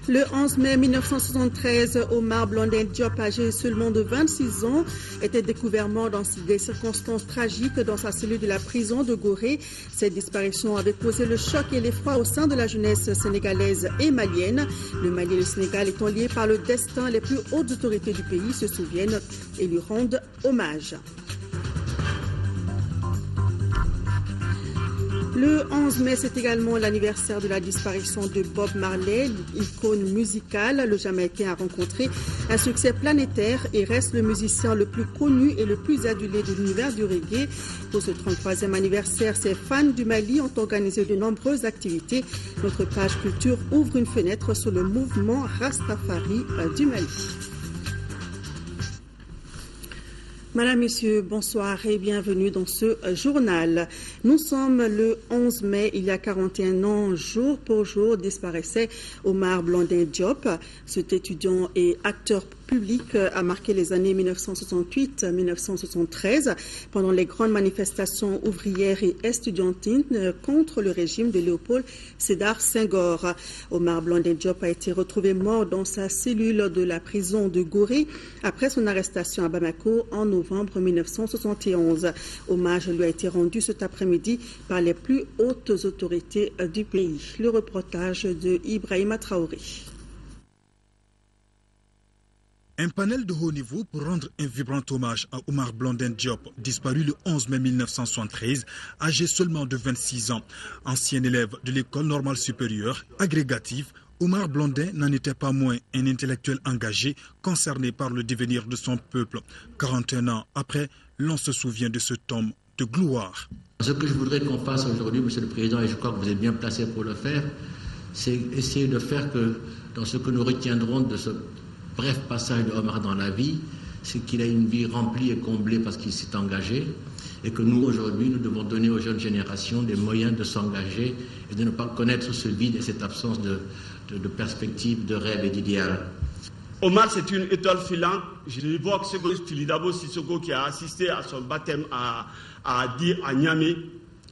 Le 11 mai 1973, Omar Blondin Diop, âgé seulement de 26 ans, était découvert mort dans des circonstances tragiques dans sa cellule de la prison de Gorée. Cette disparition avait causé le choc et l'effroi au sein de la jeunesse sénégalaise et malienne. Le Mali et le Sénégal étant liés par le destin, les plus hautes autorités du pays se souviennent et lui rendent hommage. Le 11 mai, c'est également l'anniversaire de la disparition de Bob Marley, icône musicale. Le Jamaïcain a rencontré un succès planétaire et reste le musicien le plus connu et le plus adulé de l'univers du reggae. Pour ce 33e anniversaire, ses fans du Mali ont organisé de nombreuses activités. Notre page culture ouvre une fenêtre sur le mouvement Rastafari du Mali. Madame, Monsieur, bonsoir et bienvenue dans ce journal. Nous sommes le 11 mai, il y a 41 ans, jour pour jour, disparaissait Omar Blondin Diop. Cet étudiant et acteur public a marqué les années 1968-1973 pendant les grandes manifestations ouvrières et estudiantines contre le régime de Léopold Sédar Senghor. Omar Blondin Diop a été retrouvé mort dans sa cellule de la prison de Gorée après son arrestation à Bamako en novembre 1971. Hommage lui a été rendu cet après-midi par les plus hautes autorités du pays. Le reportage de Ibrahima Traoré. Un panel de haut niveau pour rendre un vibrant hommage à Omar Blondin Diop, disparu le 11 mai 1973, âgé seulement de 26 ans. Ancien élève de l'école normale supérieure, agrégative, Omar Blondin n'en était pas moins un intellectuel engagé, concerné par le devenir de son peuple. 41 ans après, l'on se souvient de cet homme de gloire. Ce que je voudrais qu'on fasse aujourd'hui, Monsieur le Président, et je crois que vous êtes bien placé pour le faire, c'est essayer de faire que, dans ce que nous retiendrons de ce bref passage de Omar dans la vie, c'est qu'il a une vie remplie et comblée parce qu'il s'est engagé et que nous, aujourd'hui, nous devons donner aux jeunes générations des moyens de s'engager et de ne pas connaître ce vide et cette absence de perspective, de rêve et d'idéal. Omar, c'est une étoile filante. Je l'évoque Philidabo Sissoko qui a assisté à son baptême à Niamey,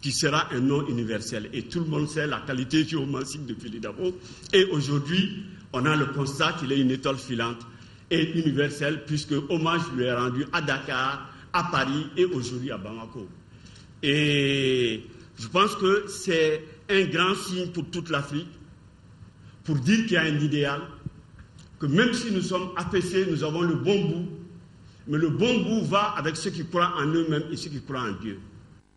qui sera un nom universel. Et tout le monde sait la qualité géomantique de Philidabo. Et aujourd'hui, on a le constat qu'il est une étoile filante et universelle, puisque hommage lui est rendu à Dakar, à Paris et aujourd'hui à Bamako. Et je pense que c'est un grand signe pour toute l'Afrique, pour dire qu'il y a un idéal, que même si nous sommes affaissés, nous avons le bon bout, mais le bon bout va avec ceux qui croient en eux-mêmes et ceux qui croient en Dieu.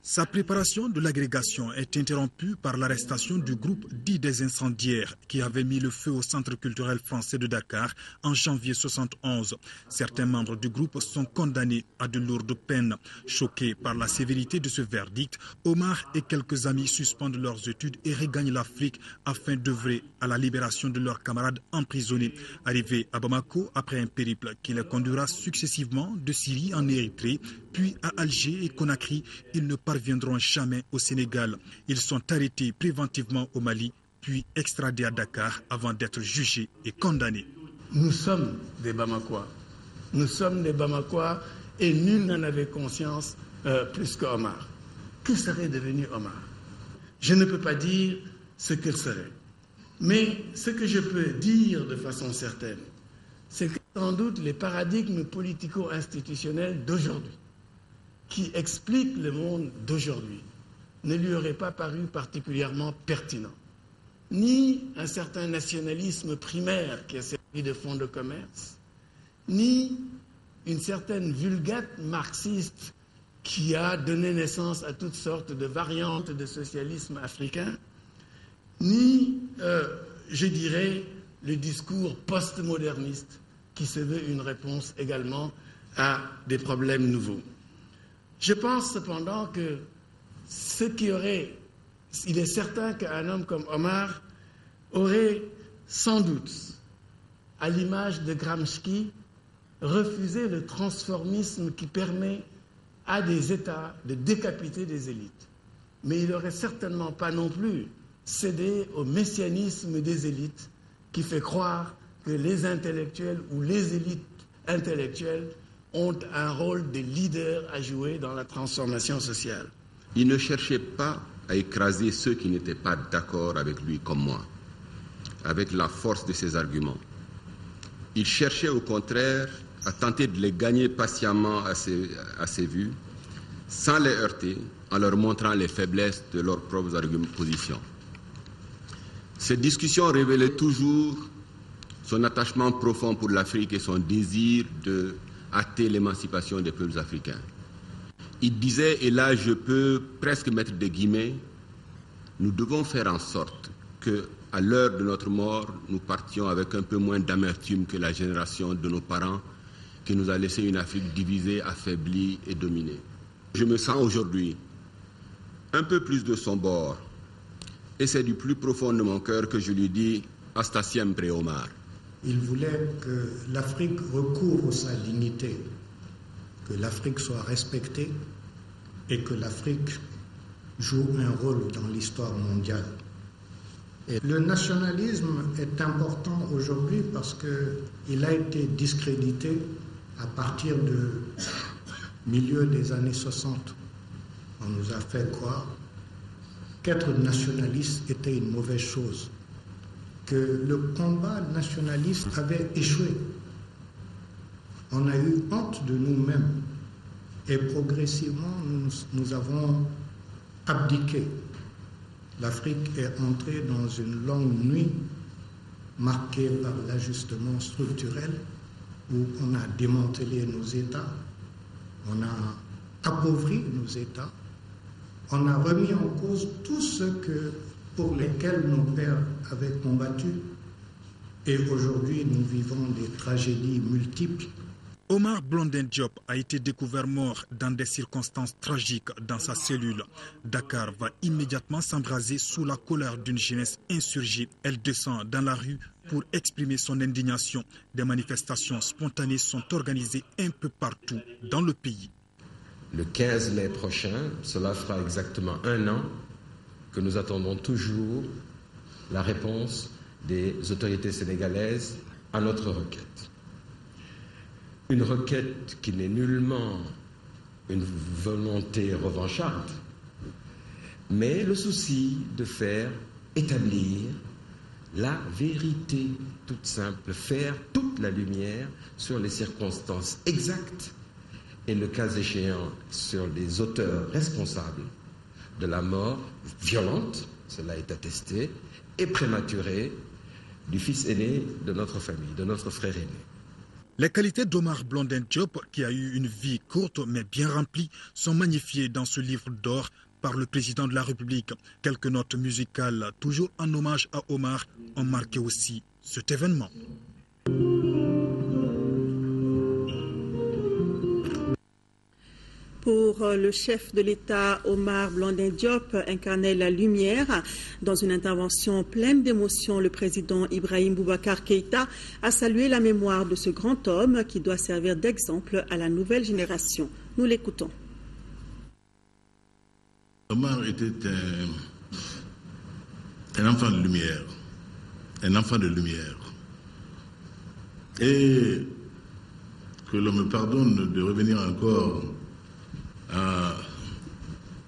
Sa préparation de l'agrégation est interrompue par l'arrestation du groupe dit des incendiaires qui avait mis le feu au Centre culturel français de Dakar en janvier 1971. Certains membres du groupe sont condamnés à de lourdes peines. Choqués par la sévérité de ce verdict, Omar et quelques amis suspendent leurs études et regagnent l'Afrique afin d'œuvrer à la libération de leurs camarades emprisonnés. Arrivés à Bamako après un périple qui les conduira successivement de Syrie en Érythrée, puis à Alger et Conakry, ils ne parviendront jamais au Sénégal. Ils sont arrêtés préventivement au Mali, puis extradés à Dakar avant d'être jugés et condamnés. Nous sommes des Bamakois. Nous sommes des Bamakois et nul n'en avait conscience plus qu'Omar. Que serait devenu Omar? Je ne peux pas dire ce qu'il serait. Mais ce que je peux dire de façon certaine, c'est que sans doute les paradigmes politico-institutionnels d'aujourd'hui, qui explique le monde d'aujourd'hui, ne lui aurait pas paru particulièrement pertinent. Ni un certain nationalisme primaire qui a servi de fonds de commerce, ni une certaine vulgate marxiste qui a donné naissance à toutes sortes de variantes de socialisme africain, ni, je dirais, le discours postmoderniste qui se veut une réponse également à des problèmes nouveaux. Je pense cependant que il est certain qu'un homme comme Omar aurait sans doute, à l'image de Gramsci, refusé le transformisme qui permet à des États de décapiter des élites. Mais il n'aurait certainement pas non plus cédé au messianisme des élites qui fait croire que les intellectuels ou les élites intellectuelles ont un rôle de leader à jouer dans la transformation sociale. Il ne cherchait pas à écraser ceux qui n'étaient pas d'accord avec lui comme moi. avec la force de ses arguments. Il cherchait au contraire à tenter de les gagner patiemment à ses vues, sans les heurter, en leur montrant les faiblesses de leurs propres positions. Cette discussion révélait toujours son attachement profond pour l'Afrique et son désir de hâter l'émancipation des peuples africains. Il disait, et là je peux presque mettre des guillemets, nous devons faire en sorte qu'à l'heure de notre mort, nous partions avec un peu moins d'amertume que la génération de nos parents qui nous a laissé une Afrique divisée, affaiblie et dominée. Je me sens aujourd'hui un peu plus de son bord, et c'est du plus profond de mon cœur que je lui dis « Hasta siempre, Omar ». Il voulait que l'Afrique recouvre sa dignité, que l'Afrique soit respectée et que l'Afrique joue un rôle dans l'histoire mondiale. Et le nationalisme est important aujourd'hui parce qu'il a été discrédité à partir du milieu des années 60. On nous a fait croire qu'être nationaliste était une mauvaise chose, que le combat nationaliste avait échoué. On a eu honte de nous-mêmes et progressivement nous avons abdiqué. L'Afrique est entrée dans une longue nuit marquée par l'ajustement structurel où on a démantelé nos États, on a appauvri nos États, on a remis en cause tout ce pour lesquels nos pères avaient combattu. Et aujourd'hui, nous vivons des tragédies multiples. Omar Blondin Diop a été découvert mort dans des circonstances tragiques dans sa cellule. Dakar va immédiatement s'embraser sous la colère d'une jeunesse insurgée. Elle descend dans la rue pour exprimer son indignation. Des manifestations spontanées sont organisées un peu partout dans le pays. Le 15 mai prochain, cela fera exactement 1 an que nous attendons toujours la réponse des autorités sénégalaises à notre requête. Une requête qui n'est nullement une volonté revancharde, mais le souci de faire établir la vérité toute simple, faire toute la lumière sur les circonstances exactes et le cas échéant sur les auteurs responsables de la mort violente, cela est attesté, et prématurée du fils aîné de notre famille, de notre frère aîné. Les qualités d'Omar Blondin Diop, qui a eu une vie courte mais bien remplie, sont magnifiées dans ce livre d'or par le président de la République. Quelques notes musicales, toujours en hommage à Omar, ont marqué aussi cet événement. Pour le chef de l'État, Omar Blondin Diop incarnait la lumière. Dans une intervention pleine d'émotion, le président Ibrahim Boubacar Keïta a salué la mémoire de ce grand homme qui doit servir d'exemple à la nouvelle génération. Nous l'écoutons. Omar était un enfant de lumière, un enfant de lumière. Et que l'on me pardonne de revenir encore à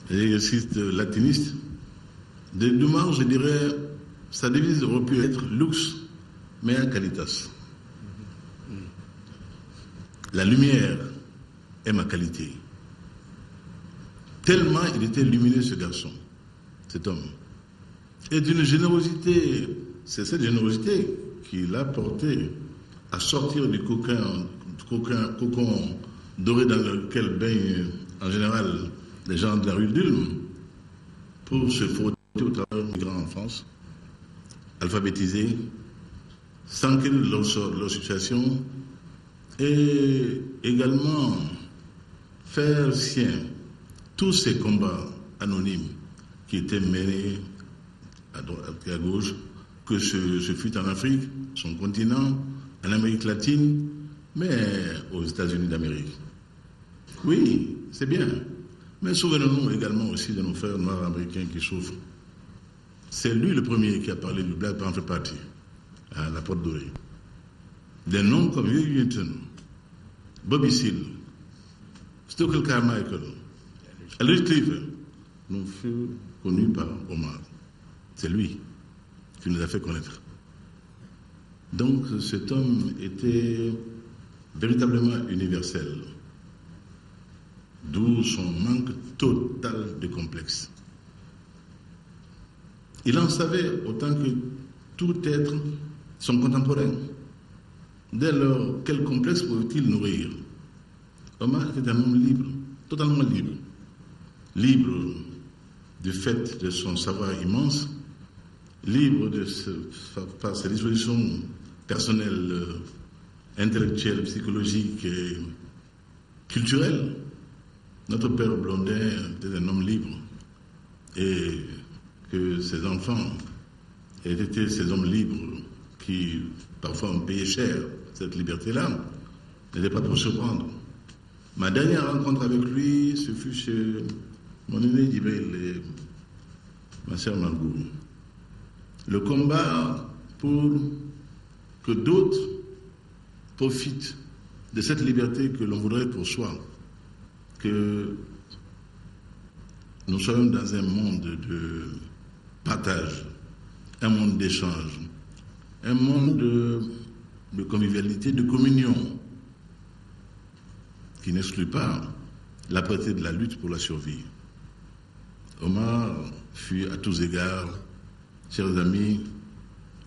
l'exercice latiniste. D'Omar, je dirais, sa devise aurait pu être lux mea qualitas. La lumière est ma qualité. Tellement il était lumineux, ce garçon, cet homme. Et d'une générosité, c'est cette générosité qui l'a porté à sortir du cocon doré dans lequel baignent en général les gens de la rue d'Ulm, pour se frotter au travers des migrants en France, alphabétisés, s'enquérir de leur situation, et également faire sien tous ces combats anonymes qui étaient menés à droite et à gauche, que ce fut en Afrique, son continent, en Amérique latine, mais aux États-Unis d'Amérique. Oui, c'est bien, mais souvenons-nous également aussi de nos frères noirs américains qui souffrent. C'est lui le premier qui a parlé du Black Panther Party à la Porte Dorée. Des noms comme Huey Newton, Bobby Seale, Stokely Carmichael, Ellis Cleaver nous furent connus par Omar. C'est lui qui nous a fait connaître. Donc cet homme était véritablement universel, d'où son manque total de complexe. Il en savait autant que tout être son contemporain. Dès lors, quel complexe pouvait-il nourrir? Omar était un homme libre, totalement libre. Libre du fait de son savoir immense, libre par ses dispositions personnelles, intellectuelles, psychologiques et culturelles. Notre père Blondin était un homme libre et que ses enfants aient été ces hommes libres qui parfois ont payé cher cette liberté-là, n'était pas pour surprendre. Ma dernière rencontre avec lui, ce fut chez mon aîné Dibel et ma sœur Margot. Le combat pour que d'autres profitent de cette liberté que l'on voudrait pour soi, que nous soyons dans un monde de partage, un monde d'échange, un monde de convivialité, de communion, qui n'exclut pas la pratique de la lutte pour la survie. Omar fut à tous égards, chers amis,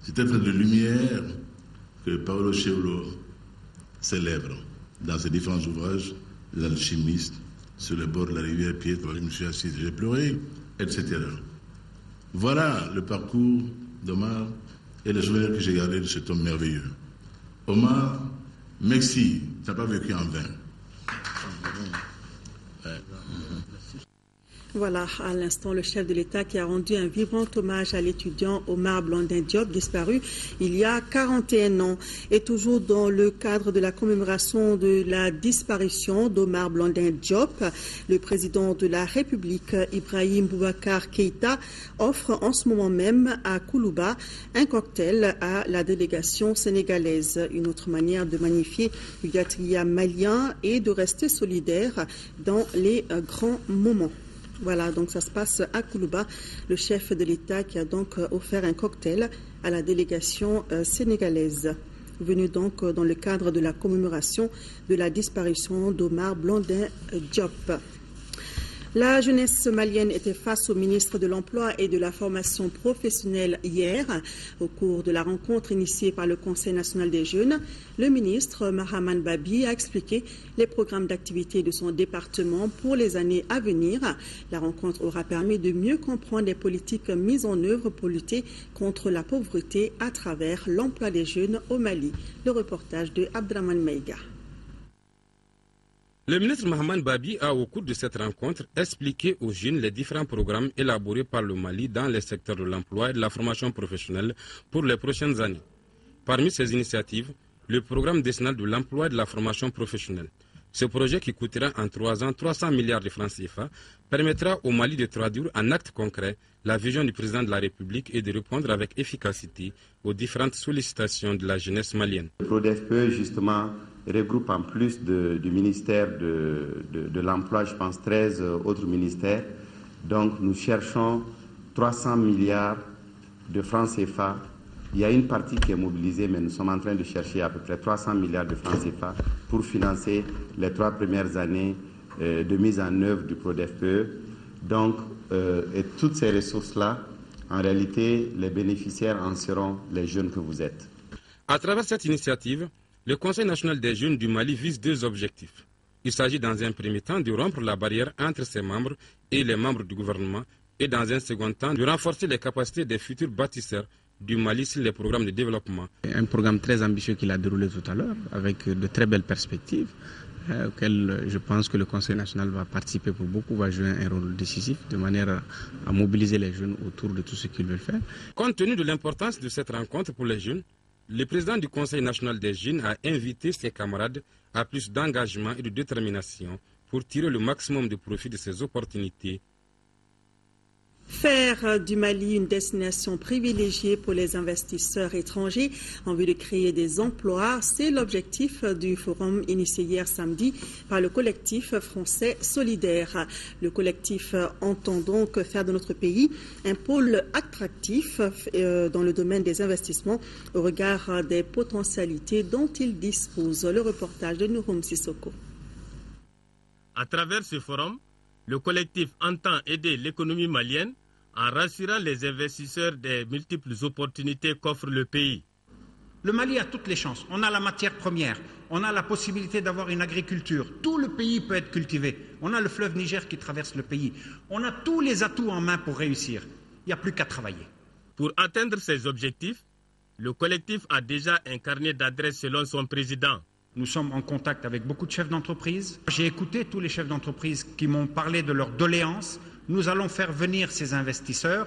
cet être de lumière que Paolo Coelho célèbre dans ses différents ouvrages, L'alchimiste, Sur le bord de la rivière Piètre, je me suis assis, j'ai pleuré, etc. Voilà le parcours d'Omar et les souvenirs que j'ai gardés de cet homme merveilleux. Omar, merci, tu n'as pas vécu en vain. Voilà, à l'instant, le chef de l'État qui a rendu un vibrant hommage à l'étudiant Omar Blondin Diop, disparu il y a 41 ans. Et toujours dans le cadre de la commémoration de la disparition d'Omar Blondin Diop, le président de la République, Ibrahim Boubacar Keïta, offre en ce moment même à Koulouba un cocktail à la délégation sénégalaise. Une autre manière de magnifier le Yatria malien et de rester solidaire dans les grands moments. Voilà, donc ça se passe à Koulouba, le chef de l'État qui a donc offert un cocktail à la délégation sénégalaise, venue donc dans le cadre de la commémoration de la disparition d'Omar Blondin Diop. La jeunesse malienne était face au ministre de l'Emploi et de la Formation professionnelle hier. Au cours de la rencontre initiée par le Conseil national des jeunes, le ministre Mahaman Babi a expliqué les programmes d'activité de son département pour les années à venir. La rencontre aura permis de mieux comprendre les politiques mises en œuvre pour lutter contre la pauvreté à travers l'emploi des jeunes au Mali. Le reportage de Abdraman Maïga. Le ministre Mahaman Babi a, au cours de cette rencontre, expliqué aux jeunes les différents programmes élaborés par le Mali dans les secteurs de l'emploi et de la formation professionnelle pour les prochaines années. Parmi ces initiatives, le programme décennal de l'emploi et de la formation professionnelle. Ce projet, qui coûtera en 3 ans 300 milliards de francs CFA, permettra au Mali de traduire en actes concrets la vision du président de la République et de répondre avec efficacité aux différentes sollicitations de la jeunesse malienne. Le PRODEFPE, justement, regroupe en plus du ministère de l'Emploi, je pense, 13 autres ministères. Donc nous cherchons 300 milliards de francs CFA. Il y a une partie qui est mobilisée, mais nous sommes en train de chercher à peu près 300 milliards de francs CFA pour financer les 3 premières années de mise en œuvre du PRODEFPE. Donc, et toutes ces ressources-là, en réalité, les bénéficiaires en seront les jeunes que vous êtes. À travers cette initiative, le Conseil national des jeunes du Mali vise 2 objectifs. Il s'agit dans un premier temps de rompre la barrière entre ses membres et les membres du gouvernement et dans un second temps de renforcer les capacités des futurs bâtisseurs du Mali sur les programmes de développement. Un programme très ambitieux qu'il a déroulé tout à l'heure avec de très belles perspectives auquel je pense que le Conseil national va participer pour beaucoup, va jouer un rôle décisif de manière à mobiliser les jeunes autour de tout ce qu'ils veulent faire. Compte tenu de l'importance de cette rencontre pour les jeunes, le président du Conseil national des jeunes a invité ses camarades à plus d'engagement et de détermination pour tirer le maximum de profit de ces opportunités. Faire du Mali une destination privilégiée pour les investisseurs étrangers en vue de créer des emplois, c'est l'objectif du forum initié hier samedi par le collectif français solidaire. Le collectif entend donc faire de notre pays un pôle attractif dans le domaine des investissements au regard des potentialités dont il dispose. Le reportage de Nouroum Sissoko. À travers ce forum, le collectif entend aider l'économie malienne en rassurant les investisseurs des multiples opportunités qu'offre le pays. Le Mali a toutes les chances. On a la matière première, on a la possibilité d'avoir une agriculture. Tout le pays peut être cultivé. On a le fleuve Niger qui traverse le pays. On a tous les atouts en main pour réussir. Il n'y a plus qu'à travailler. Pour atteindre ces objectifs, le collectif a déjà un carnet d'adresses selon son président. Nous sommes en contact avec beaucoup de chefs d'entreprise. J'ai écouté tous les chefs d'entreprise qui m'ont parlé de leurs doléances. Nous allons faire venir ces investisseurs,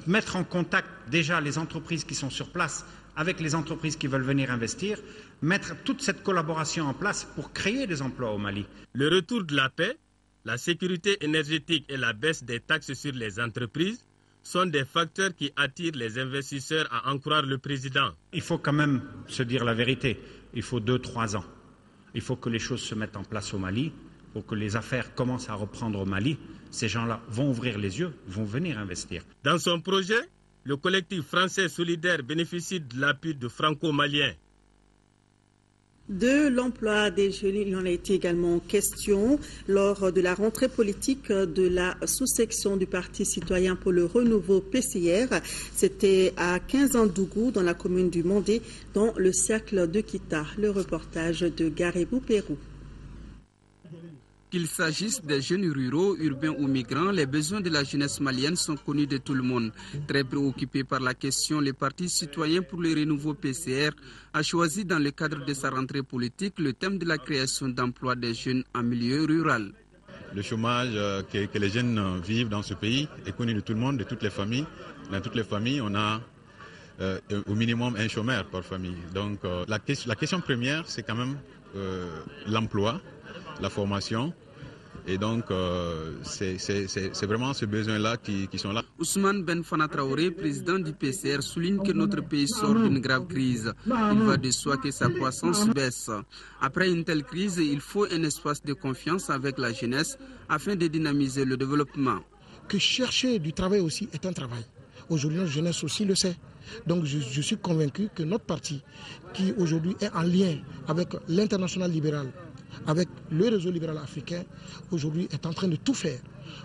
mettre en contact déjà les entreprises qui sont sur place avec les entreprises qui veulent venir investir, mettre toute cette collaboration en place pour créer des emplois au Mali. Le retour de la paix, la sécurité énergétique et la baisse des taxes sur les entreprises sont des facteurs qui attirent les investisseurs à en croire le président. Il faut quand même se dire la vérité. Il faut 2-3 ans. Il faut que les choses se mettent en place au Mali, pour que les affaires commencent à reprendre au Mali. Ces gens-là vont ouvrir les yeux, vont venir investir. Dans son projet, le collectif français solidaire bénéficie de l'appui de franco-maliens. De l'emploi des jeunes, il en a été également question lors de la rentrée politique de la sous-section du Parti citoyen pour le renouveau PCR. C'était à Kinzandougou, dans la commune du Mandé, dans le cercle de Kita. Le reportage de Garibou Pérou. Qu'il s'agisse des jeunes ruraux, urbains ou migrants, les besoins de la jeunesse malienne sont connus de tout le monde. Très préoccupé par la question, le Parti citoyen pour le renouveau PCR a choisi dans le cadre de sa rentrée politique le thème de la création d'emplois des jeunes en milieu rural. Le chômage que les jeunes vivent dans ce pays est connu de tout le monde, de toutes les familles. Dans toutes les familles, on a au minimum un chômeur par famille. Donc la question première, c'est quand même l'emploi, la formation. Et donc, c'est vraiment ce besoin-là qui sont là. Ousmane Ben Fana Traoré, président du PCR, souligne que notre pays sort d'une grave crise. Il va de soi que sa croissance baisse. Après une telle crise, il faut un espace de confiance avec la jeunesse afin de dynamiser le développement. Que chercher du travail aussi est un travail. Aujourd'hui, notre jeunesse aussi le sait. Donc je suis convaincu que notre parti, qui aujourd'hui est en lien avec l'international libéral, avec le réseau libéral africain, aujourd'hui est en train de tout faire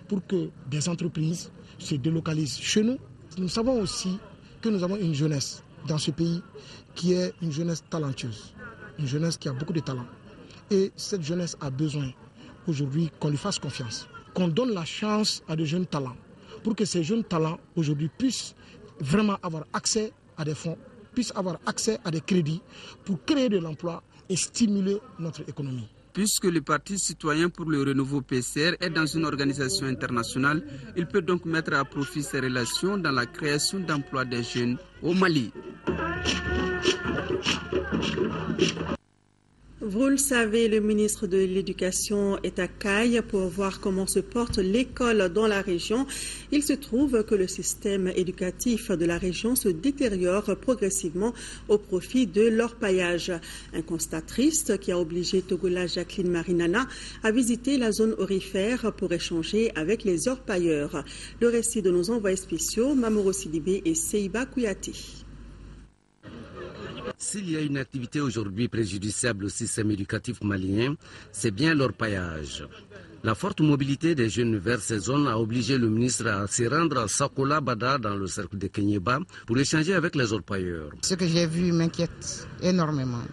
pour que des entreprises se délocalisent chez nous. Nous savons aussi que nous avons une jeunesse dans ce pays qui est une jeunesse talentueuse, une jeunesse qui a beaucoup de talent. Et cette jeunesse a besoin aujourd'hui qu'on lui fasse confiance, qu'on donne la chance à de jeunes talents, pour que ces jeunes talents aujourd'hui puissent vraiment avoir accès à des fonds, puissent avoir accès à des crédits pour créer de l'emploi et stimuler notre économie. Puisque le Parti citoyen pour le renouveau PCR est dans une organisation internationale, il peut donc mettre à profit ses relations dans la création d'emplois des jeunes au Mali. Vous le savez, le ministre de l'Éducation est à Caille pour voir comment se porte l'école dans la région. Il se trouve que le système éducatif de la région se détériore progressivement au profit de l'orpaillage. Un constat triste qui a obligé Togola Jacqueline Marinana à visiter la zone aurifère pour échanger avec les orpailleurs. Le récit de nos envoyés spéciaux, Mamouro Sidibé et Seiba Kouyati. S'il y a une activité aujourd'hui préjudiciable au système éducatif malien, c'est bien l'orpaillage. La forte mobilité des jeunes vers ces zones a obligé le ministre à se rendre à Sakola Bada dans le cercle de Kenyeba pour échanger avec les orpailleurs. Ce que j'ai vu m'inquiète énormément.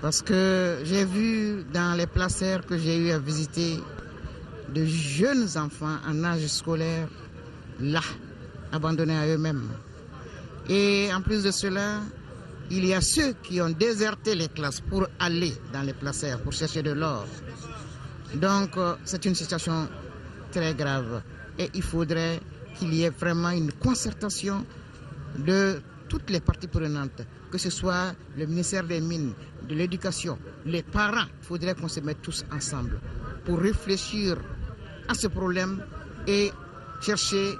Parce que j'ai vu dans les placères que j'ai eu à visiter de jeunes enfants en âge scolaire, là, abandonnés à eux-mêmes. Et en plus de cela, il y a ceux qui ont déserté les classes pour aller dans les placères, pour chercher de l'or. Donc, c'est une situation très grave. Et il faudrait qu'il y ait vraiment une concertation de toutes les parties prenantes, que ce soit le ministère des Mines, de l'Éducation, les parents. Il faudrait qu'on se mette tous ensemble pour réfléchir à ce problème et chercher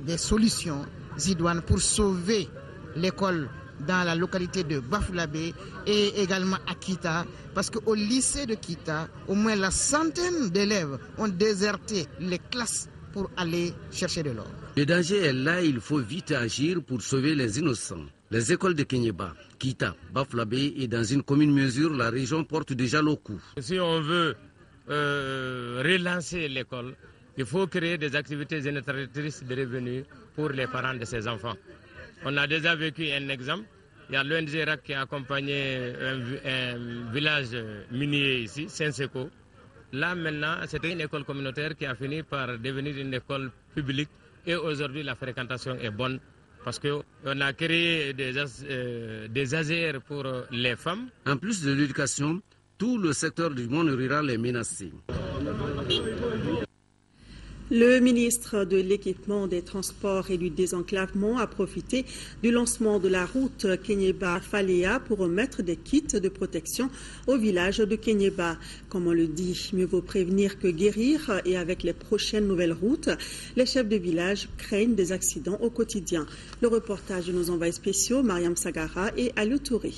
des solutions idoines pour sauver l'école dans la localité de Bafoullabé et également à Kita, parce qu'au lycée de Kita, au moins la centaine d'élèves ont déserté les classes pour aller chercher de l'or. Le danger est là, il faut vite agir pour sauver les innocents. Les écoles de Kéniéba, Kita, Bafoullabé et dans une commune mesure, la région porte déjà le coup. Si on veut relancer l'école, il faut créer des activités génératrices de revenus pour les parents de ces enfants. On a déjà vécu un exemple. Il y a l'ONG RAC qui a accompagné un village minier ici, Saint-Seco. Là maintenant, c'était une école communautaire qui a fini par devenir une école publique et aujourd'hui la fréquentation est bonne parce qu'on a créé des ASR pour les femmes. En plus de l'éducation, tout le secteur du monde rural est menacé. Le ministre de l'Équipement, des Transports et du Désenclavement a profité du lancement de la route Kéniéba-Faléa pour remettre des kits de protection au village de Kéniéba. Comme on le dit, mieux vaut prévenir que guérir et avec les prochaines nouvelles routes, les chefs de village craignent des accidents au quotidien. Le reportage de nos envoyés spéciaux, Mariam Sagara et Aliou Touré.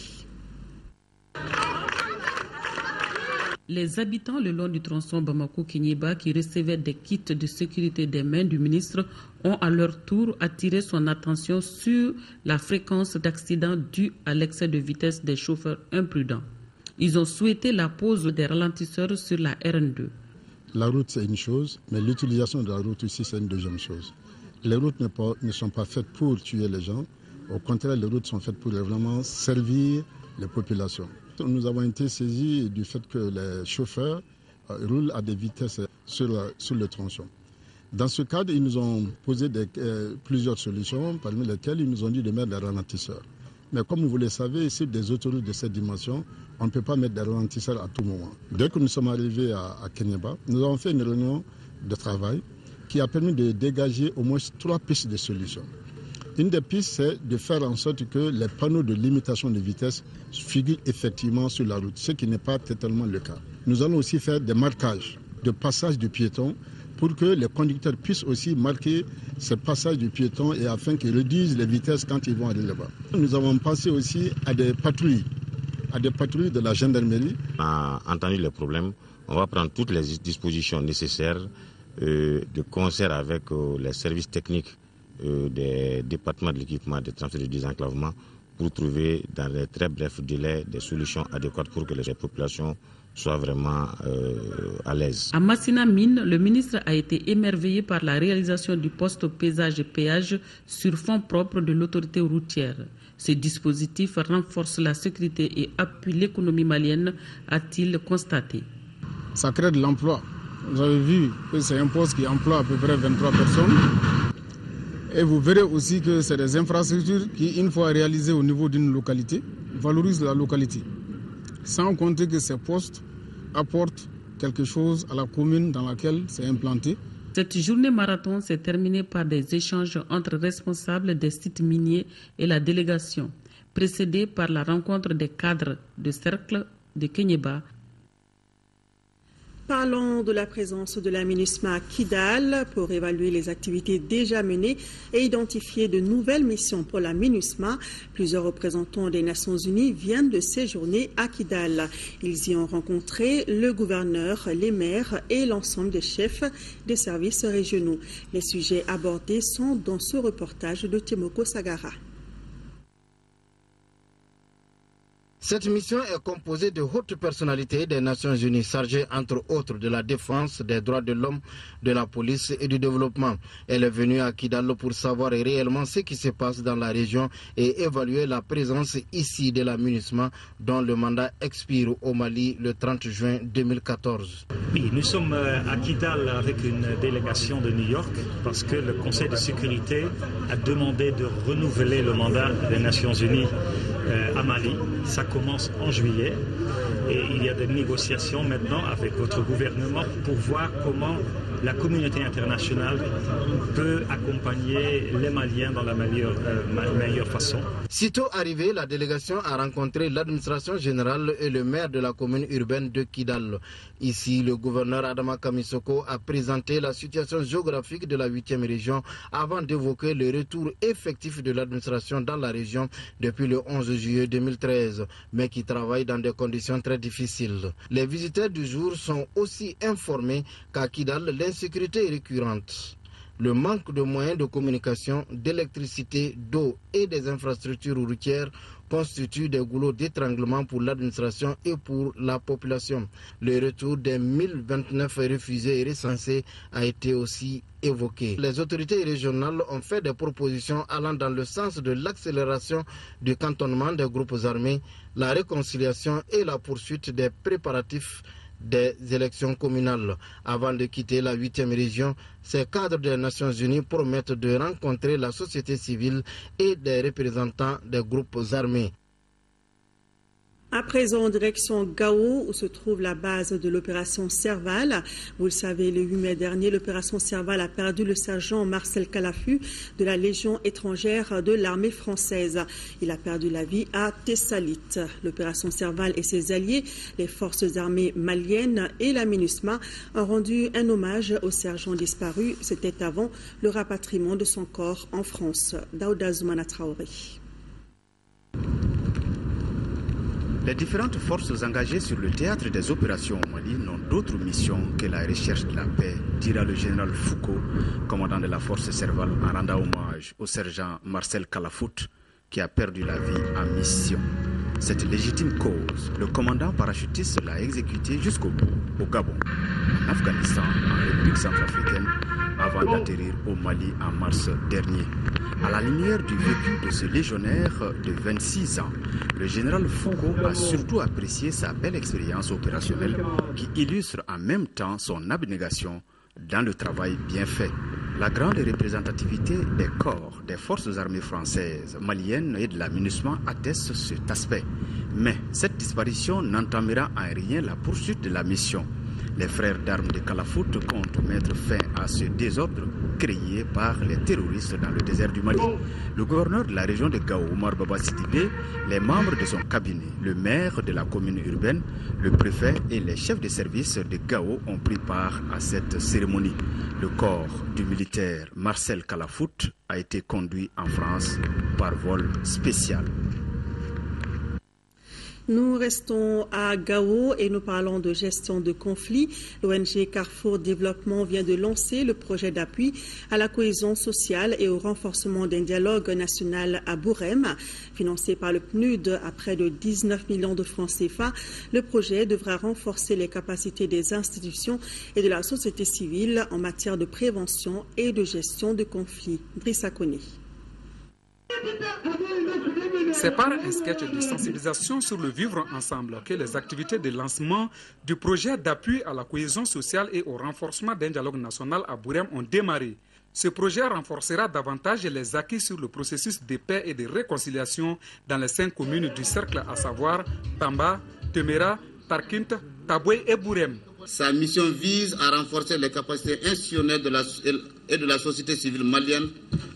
Les habitants le long du tronçon Bamako-Kéniéba qui recevaient des kits de sécurité des mains du ministre ont à leur tour attiré son attention sur la fréquence d'accidents dus à l'excès de vitesse des chauffeurs imprudents. Ils ont souhaité la pose des ralentisseurs sur la RN2. La route c'est une chose, mais l'utilisation de la route ici c'est une deuxième chose. Les routes ne sont pas faites pour tuer les gens, au contraire les routes sont faites pour vraiment servir les populations. Nous avons été saisis du fait que les chauffeurs roulent à des vitesses sur le tronçon. Dans ce cadre, ils nous ont posé plusieurs solutions, parmi lesquelles ils nous ont dit de mettre des ralentisseurs. Mais comme vous le savez, sur des autoroutes de cette dimension, on ne peut pas mettre des ralentisseurs à tout moment. Dès que nous sommes arrivés à Kéniéba, nous avons fait une réunion de travail qui a permis de dégager au moins 3 pistes de solutions. Une des pistes, c'est de faire en sorte que les panneaux de limitation de vitesse figurent effectivement sur la route, ce qui n'est pas totalement le cas. Nous allons aussi faire des marquages de passage de piétons pour que les conducteurs puissent aussi marquer ce passage du piéton et afin qu'ils réduisent les vitesses quand ils vont aller là-bas. Nous avons pensé aussi à des patrouilles de la gendarmerie. On a entendu les problèmes, on va prendre toutes les dispositions nécessaires de concert avec les services techniques des départements de l'équipement des transports et du désenclavement pour trouver dans les très brefs délais des solutions adéquates pour que les populations soient vraiment à l'aise. À Massina Mine, le ministre a été émerveillé par la réalisation du poste pesage et péage sur fonds propres de l'autorité routière. Ce dispositif renforce la sécurité et appuie l'économie malienne, a-t-il constaté. Ça crée de l'emploi. Vous avez vu que c'est un poste qui emploie à peu près 23 personnes. Et vous verrez aussi que c'est des infrastructures qui, une fois réalisées au niveau d'une localité, valorisent la localité. Sans compter que ces postes apportent quelque chose à la commune dans laquelle c'est implanté. Cette journée marathon s'est terminée par des échanges entre responsables des sites miniers et la délégation, précédée par la rencontre des cadres de cercle de Kéniéba. Parlons de la présence de la MINUSMA à Kidal pour évaluer les activités déjà menées et identifier de nouvelles missions pour la MINUSMA. Plusieurs représentants des Nations Unies viennent de séjourner à Kidal. Ils y ont rencontré le gouverneur, les maires et l'ensemble des chefs des services régionaux. Les sujets abordés sont dans ce reportage de Temoko Sagara. Cette mission est composée de hautes personnalités des Nations Unies chargées entre autres de la défense des droits de l'homme, de la police et du développement. Elle est venue à Kidal pour savoir réellement ce qui se passe dans la région et évaluer la présence ici de la MINUSMA dont le mandat expire au Mali le 30 juin 2014. Oui, nous sommes à Kidal avec une délégation de New York parce que le Conseil de sécurité a demandé de renouveler le mandat des Nations Unies à Mali. Ça commence en juillet et il y a des négociations maintenant avec votre gouvernement pour voir comment la communauté internationale peut accompagner les Maliens dans la meilleure façon. Sitôt arrivée, la délégation a rencontré l'administration générale et le maire de la commune urbaine de Kidal. Ici, le gouverneur Adama Kamisoko a présenté la situation géographique de la 8e région avant d'évoquer le retour effectif de l'administration dans la région depuis le 11 juillet 2013, mais qui travaille dans des conditions très difficiles. Les visiteurs du jour sont aussi informés qu'à Kidal, l'insécurité est récurrente. Le manque de moyens de communication, d'électricité, d'eau et des infrastructures routières constituent des goulots d'étranglement pour l'administration et pour la population. Le retour des 1029 réfugiés et recensés a été aussi évoqué. Les autorités régionales ont fait des propositions allant dans le sens de l'accélération du cantonnement des groupes armés, la réconciliation et la poursuite des préparatifs des élections communales. Avant de quitter la 8e région, ces cadres des Nations Unies promettent de rencontrer la société civile et des représentants des groupes armés. À présent, en direction Gao, où se trouve la base de l'opération Serval. Vous le savez, le 8 mai dernier, l'opération Serval a perdu le sergent Marcel Kalafu de la Légion étrangère de l'armée française. Il a perdu la vie à Tessalit. L'opération Serval et ses alliés, les forces armées maliennes et la MINUSMA, ont rendu un hommage au sergent disparu. C'était avant le rapatriement de son corps en France. Daouda Zoumana Traoré. Les différentes forces engagées sur le théâtre des opérations au Mali n'ont d'autre mission que la recherche de la paix, dira le général Foucault, commandant de la force Serval, en rendant hommage au sergent Marcel Kalafout, qui a perdu la vie en mission. Cette légitime cause, le commandant parachutiste l'a exécuté jusqu'au bout, au Gabon, en Afghanistan, en République centrafricaine, avant d'atterrir au Mali en mars dernier. À la lumière du vécu de ce légionnaire de 26 ans, le général Foucault a surtout apprécié sa belle expérience opérationnelle qui illustre en même temps son abnégation dans le travail bien fait. La grande représentativité des corps des forces armées françaises, maliennes et de la MINUSMA atteste cet aspect. Mais cette disparition n'entamera en rien la poursuite de la mission. Les frères d'armes de Kalafout comptent mettre fin à ce désordre créé par les terroristes dans le désert du Mali. Le gouverneur de la région de Gao, Omar Baba Sidibé, les membres de son cabinet, le maire de la commune urbaine, le préfet et les chefs de service de Gao ont pris part à cette cérémonie. Le corps du militaire Marcel Kalafout a été conduit en France par vol spécial. Nous restons à Gao et nous parlons de gestion de conflits. L'ONG Carrefour Développement vient de lancer le projet d'appui à la cohésion sociale et au renforcement d'un dialogue national à Bourem. Financé par le PNUD à près de 19 millions de francs CFA, le projet devra renforcer les capacités des institutions et de la société civile en matière de prévention et de gestion de conflits. Drissa Kone. C'est par un sketch de sensibilisation sur le vivre ensemble que les activités de lancement du projet d'appui à la cohésion sociale et au renforcement d'un dialogue national à Bourem ont démarré. Ce projet renforcera davantage les acquis sur le processus de paix et de réconciliation dans les 5 communes du cercle, à savoir Tamba, Temera, Tarkint, Taboué et Bourem. Sa mission vise à renforcer les capacités institutionnelles et de la société civile malienne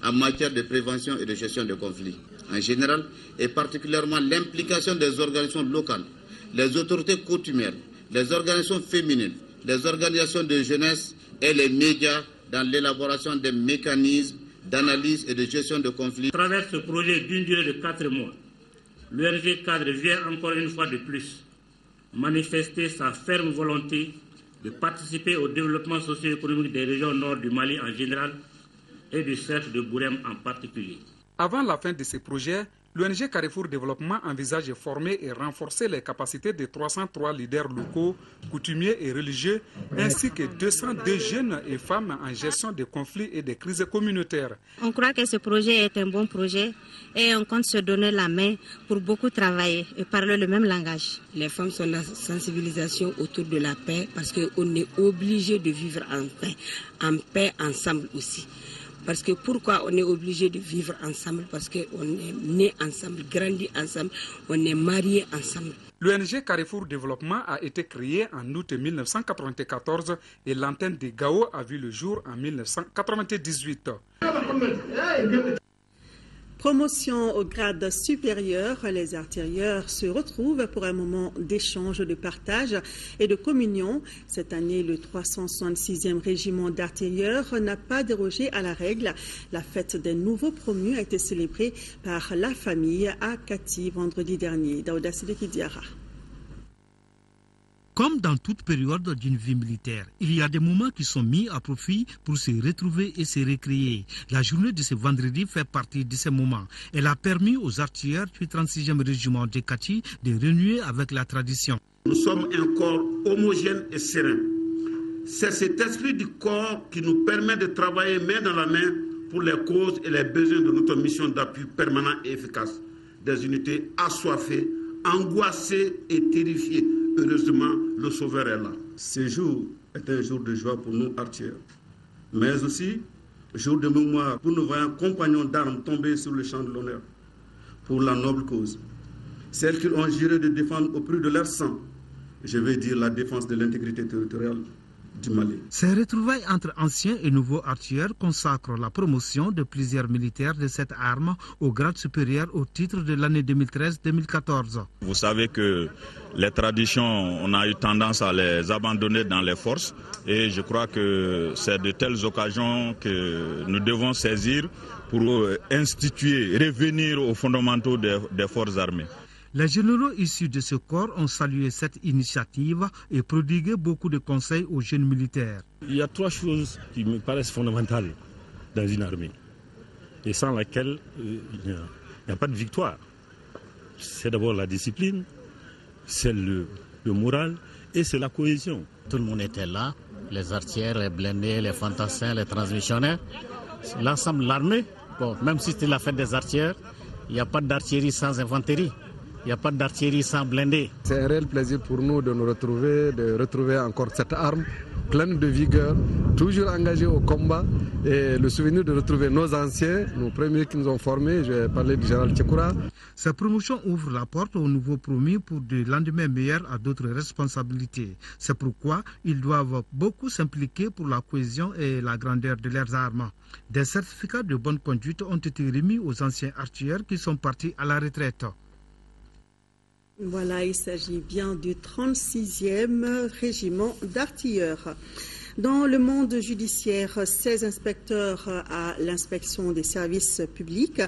en matière de prévention et de gestion de conflits en général, et particulièrement l'implication des organisations locales, les autorités coutumières, les organisations féminines, les organisations de jeunesse et les médias dans l'élaboration des mécanismes d'analyse et de gestion de conflits. À travers ce projet d'une durée de 4 mois, l'ONG Cadre vient encore une fois de plus manifester sa ferme volonté de participer au développement socio-économique des régions nord du Mali en général et du cercle de Bourem en particulier. Avant la fin de ce projet, l'ONG Carrefour Développement envisage de former et renforcer les capacités de 303 leaders locaux, coutumiers et religieux, ainsi que 202 jeunes et femmes en gestion des conflits et des crises communautaires. On croit que ce projet est un bon projet et on compte se donner la main pour beaucoup travailler et parler le même langage. Les femmes sont la sensibilisation autour de la paix parce qu'on est obligé de vivre en paix ensemble aussi. Parce que pourquoi on est obligé de vivre ensemble? Parce qu'on est né ensemble, grandi ensemble, on est mariés ensemble. L'ONG Carrefour Développement a été créée en août 1994 et l'antenne de Gao a vu le jour en 1998. Promotion au grade supérieur, les artilleurs se retrouvent pour un moment d'échange, de partage et de communion. Cette année, le 366e régiment d'artilleurs n'a pas dérogé à la règle. La fête des nouveaux promus a été célébrée par la famille à Kati vendredi dernier. Daouda Sidiki Diara. Comme dans toute période d'une vie militaire, il y a des moments qui sont mis à profit pour se retrouver et se recréer. La journée de ce vendredi fait partie de ces moments. Elle a permis aux artilleurs du 36e régiment de Kati de renouer avec la tradition. Nous sommes un corps homogène et serein. C'est cet esprit du corps qui nous permet de travailler main dans la main pour les causes et les besoins de notre mission d'appui permanent et efficace. Des unités assoiffées, angoissées et terrifiées. Heureusement, le Sauveur est là. Ce jour est un jour de joie pour nous, artilleurs, mais aussi jour de mémoire pour nos vaillants compagnons d'armes tombés sur le champ de l'honneur, pour la noble cause, celle qu'ils ont juré de défendre au prix de leur sang. Je vais dire la défense de l'intégrité territoriale du Mali. Ces retrouvailles entre anciens et nouveaux artilleurs consacrent la promotion de plusieurs militaires de cette arme au grade supérieur au titre de l'année 2013-2014. Vous savez que les traditions, on a eu tendance à les abandonner dans les forces et je crois que c'est de telles occasions que nous devons saisir pour instituer, revenir aux fondamentaux des forces armées. Les généraux issus de ce corps ont salué cette initiative et prodigué beaucoup de conseils aux jeunes militaires. Il y a trois choses qui me paraissent fondamentales dans une armée et sans laquelle il n'y a pas de victoire. C'est d'abord la discipline, c'est le moral et c'est la cohésion. Tout le monde était là, les artilleurs, les blindés, les fantassins, les transmissionnaires, l'ensemble de l'armée. Bon, même si c'était la fête des artilleurs, il n'y a pas d'artillerie sans infanterie. Il n'y a pas d'artillerie sans blindé. C'est un réel plaisir pour nous de nous retrouver, de retrouver encore cette arme pleine de vigueur, toujours engagée au combat. Et le souvenir de retrouver nos anciens, nos premiers qui nous ont formés, je vais parler du général Tchekoura. Cette promotion ouvre la porte aux nouveaux promis pour des lendemains meilleurs à d'autres responsabilités. C'est pourquoi ils doivent beaucoup s'impliquer pour la cohésion et la grandeur de leurs armes. Des certificats de bonne conduite ont été remis aux anciens artilleurs qui sont partis à la retraite. Voilà, il s'agit bien du 36e régiment d'artilleurs. Dans le monde judiciaire, 16 inspecteurs à l'inspection des services publics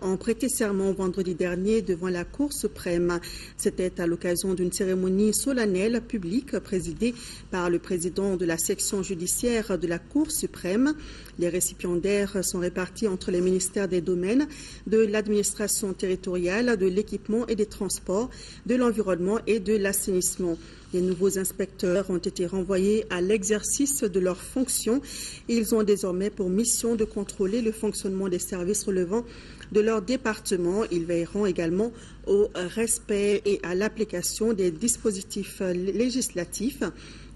ont prêté serment vendredi dernier devant la Cour suprême. C'était à l'occasion d'une cérémonie solennelle publique présidée par le président de la section judiciaire de la Cour suprême. Les récipiendaires sont répartis entre les ministères des domaines, de l'administration territoriale, de l'équipement et des transports, de l'environnement et de l'assainissement. Les nouveaux inspecteurs ont été renvoyés à l'exercice de leurs fonctions. Ils ont désormais pour mission de contrôler le fonctionnement des services relevant de leur département. Ils veilleront également au respect et à l'application des dispositifs législatifs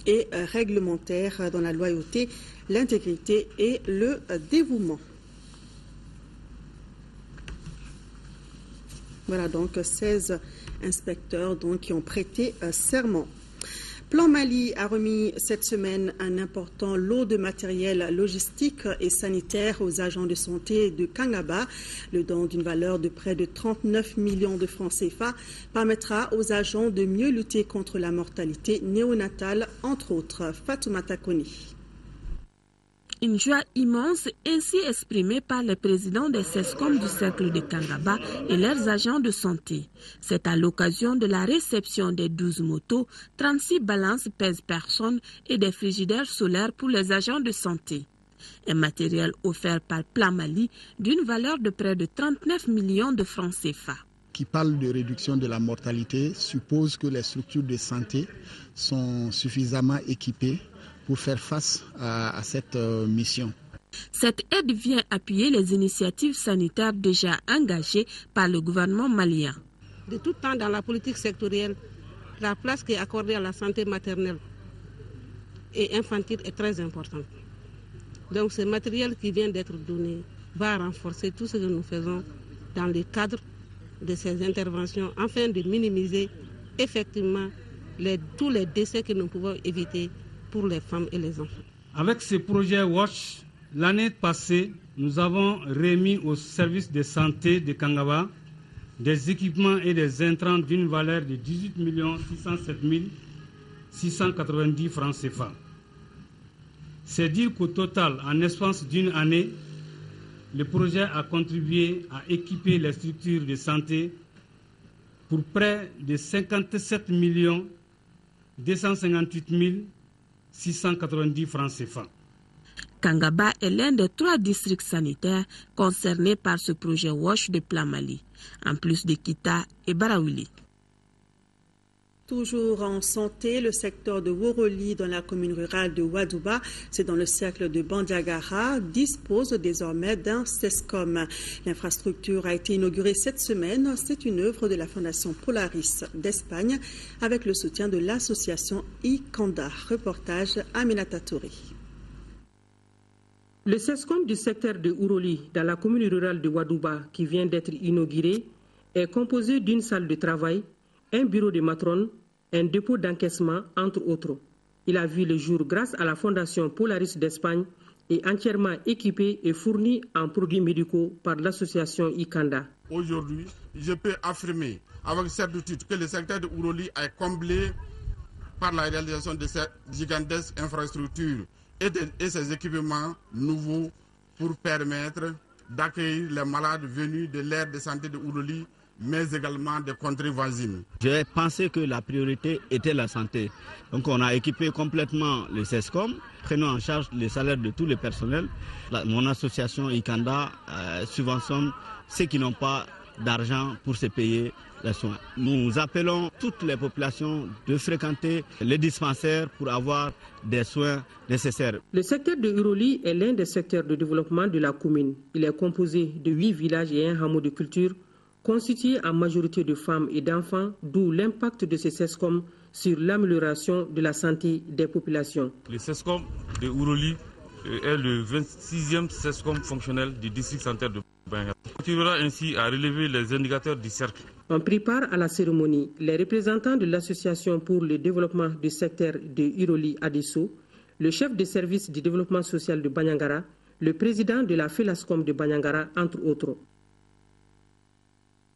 et réglementaires dans la loyauté, l'intégrité et le dévouement. Voilà donc 16 inspecteurs qui ont prêté serment. Plan Mali a remis cette semaine un important lot de matériel logistique et sanitaire aux agents de santé de Kangaba. Le don d'une valeur de près de 39 millions de francs CFA permettra aux agents de mieux lutter contre la mortalité néonatale, entre autres. Fatoumata Koni. Une joie immense ainsi exprimée par les présidents des CESCOM du cercle de Kangaba et leurs agents de santé. C'est à l'occasion de la réception des 12 motos, 36 balances pèse-personnes et des frigidaires solaires pour les agents de santé. Un matériel offert par Plan Mali d'une valeur de près de 39 millions de francs CFA. Qui parle de réduction de la mortalité suppose que les structures de santé sont suffisamment équipées pour faire face à cette mission. Cette aide vient appuyer les initiatives sanitaires déjà engagées par le gouvernement malien. De tout temps dans la politique sectorielle, la place qui est accordée à la santé maternelle et infantile est très importante. Donc ce matériel qui vient d'être donné va renforcer tout ce que nous faisons dans le cadre de ces interventions afin de minimiser effectivement tous les décès que nous pouvons éviter pour les femmes et les enfants. Avec ce projet WASH, l'année passée, nous avons remis au service de santé de Kangaba des équipements et des intrants d'une valeur de 18 607 690 francs CFA. C'est dire qu'au total, en espace d'une année, le projet a contribué à équiper les structures de santé pour près de 57 258 690 francs CFA. Kangaba est l'un des 3 districts sanitaires concernés par ce projet WASH de Plamali, en plus de Kita et Barawili. Toujours en santé, le secteur de Woroli dans la commune rurale de Wadouba, c'est dans le cercle de Bandiagara, dispose désormais d'un CESCOM. L'infrastructure a été inaugurée cette semaine. C'est une œuvre de la Fondation Polaris d'Espagne avec le soutien de l'association ICANDA. Reportage Aminata Touré. Le CESCOM du secteur de Woroli dans la commune rurale de Wadouba qui vient d'être inauguré est composé d'une salle de travail, un bureau de matrone, un dépôt d'encaissement, entre autres. Il a vu le jour grâce à la Fondation Polaris d'Espagne et entièrement équipé et fourni en produits médicaux par l'association ICANDA. Aujourd'hui, je peux affirmer avec certitude que le secteur de Woroli est comblé par la réalisation de cette gigantesque infrastructure et ces équipements nouveaux pour permettre d'accueillir les malades venus de l'aire de santé de Woroli, mais également des contrées voisines. J'ai pensé que la priorité était la santé. Donc on a équipé complètement le CESCOM, prenant en charge les salaires de tous les personnels. Mon association ICANDA subventionne ceux qui n'ont pas d'argent pour se payer les soins. Nous appelons toutes les populations de fréquenter les dispensaires pour avoir des soins nécessaires. Le secteur de Woroli est l'un des secteurs de développement de la commune. Il est composé de 8 villages et un hameau de culture, constitué en majorité de femmes et d'enfants, d'où l'impact de ces CESCOM sur l'amélioration de la santé des populations. Le CESCOM de Woroli est le 26e CESCOM fonctionnel du district sanitaire de Bandiagara. On continuera ainsi à relever les indicateurs du cercle. En prit part à la cérémonie, les représentants de l'Association pour le développement du secteur de Woroli Adesso, le chef de service du développement social de Bandiagara, le président de la FELASCOM de Bandiagara, entre autres.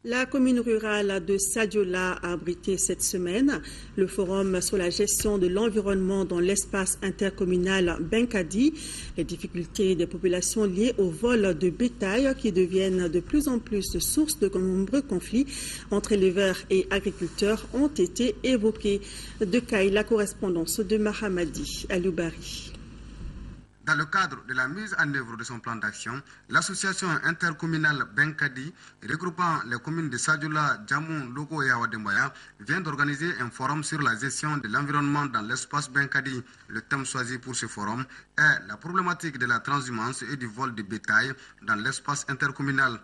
La commune rurale de Sadiola a abrité cette semaine le forum sur la gestion de l'environnement dans l'espace intercommunal Benkadi. Les difficultés des populations liées au vol de bétail qui deviennent de plus en plus source de nombreux conflits entre éleveurs et agriculteurs ont été évoquées. De Kaï, la correspondance de Mahamadi Aloubari. Dans le cadre de la mise en œuvre de son plan d'action, l'association intercommunale Benkadi, regroupant les communes de Sadiola, Djamou, Logo et Awademboya, vient d'organiser un forum sur la gestion de l'environnement dans l'espace Benkadi. Le thème choisi pour ce forum est la problématique de la transhumance et du vol de bétail dans l'espace intercommunal.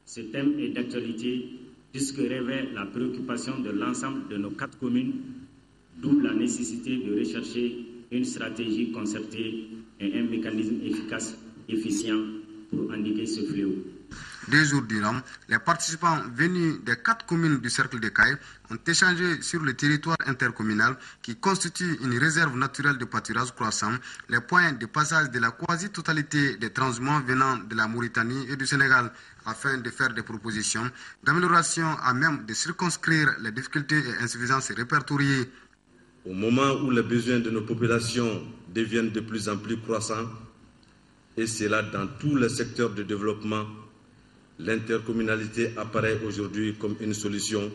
Ce thème est d'actualité puisque révèle la préoccupation de l'ensemble de nos 4 communes, d'où la nécessité de rechercher une stratégie concertée et un mécanisme efficace, efficient pour endiguer ce fléau. 2 jours durant, les participants venus des 4 communes du cercle de Caille ont échangé sur le territoire intercommunal qui constitue une réserve naturelle de pâturage croissant, les points de passage de la quasi-totalité des transhumances venant de la Mauritanie et du Sénégal, afin de faire des propositions d'amélioration à même de circonscrire les difficultés et insuffisances répertoriées. Au moment où les besoins de nos populations deviennent de plus en plus croissants, et cela dans tous les secteurs de développement, l'intercommunalité apparaît aujourd'hui comme une solution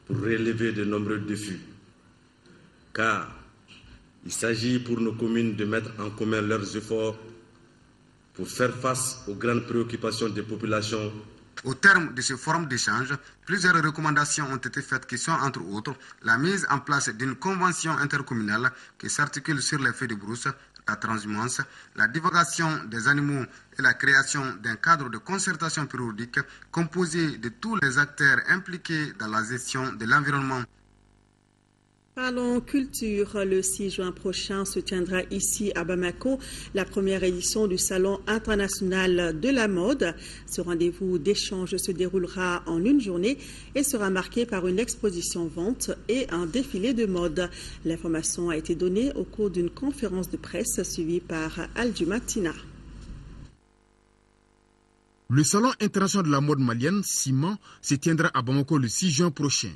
pour relever de nombreux défis. Car il s'agit pour nos communes de mettre en commun leurs efforts pour faire face aux grandes préoccupations des populations. Au terme de ce forum d'échange, plusieurs recommandations ont été faites qui sont, entre autres, la mise en place d'une convention intercommunale qui s'articule sur les feux de brousse, la transhumance, la divulgation des animaux et la création d'un cadre de concertation périodique composé de tous les acteurs impliqués dans la gestion de l'environnement. Parlons culture. Le 6 juin prochain se tiendra ici à Bamako la première édition du Salon international de la mode. Ce rendez-vous d'échange se déroulera en une journée et sera marqué par une exposition-vente et un défilé de mode. L'information a été donnée au cours d'une conférence de presse suivie par Alduma Tina. Le Salon international de la mode malienne, CIMAN, se tiendra à Bamako le 6 juin prochain.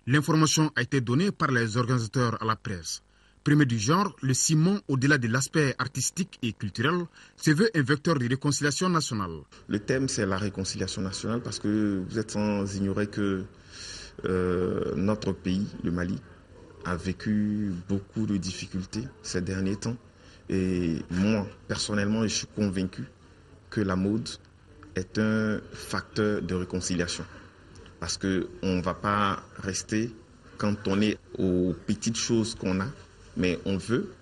L'information a été donnée par les organisateurs à la presse. Premier du genre, le CIMAN, au-delà de l'aspect artistique et culturel, se veut un vecteur de réconciliation nationale. Le thème, c'est la réconciliation nationale parce que vous êtes sans ignorer que notre pays, le Mali, a vécu beaucoup de difficultés ces derniers temps. Et moi, personnellement, je suis convaincu que la mode est un facteur de réconciliation. Parce qu'on ne va pas rester cantonné aux petites choses qu'on a, mais on veut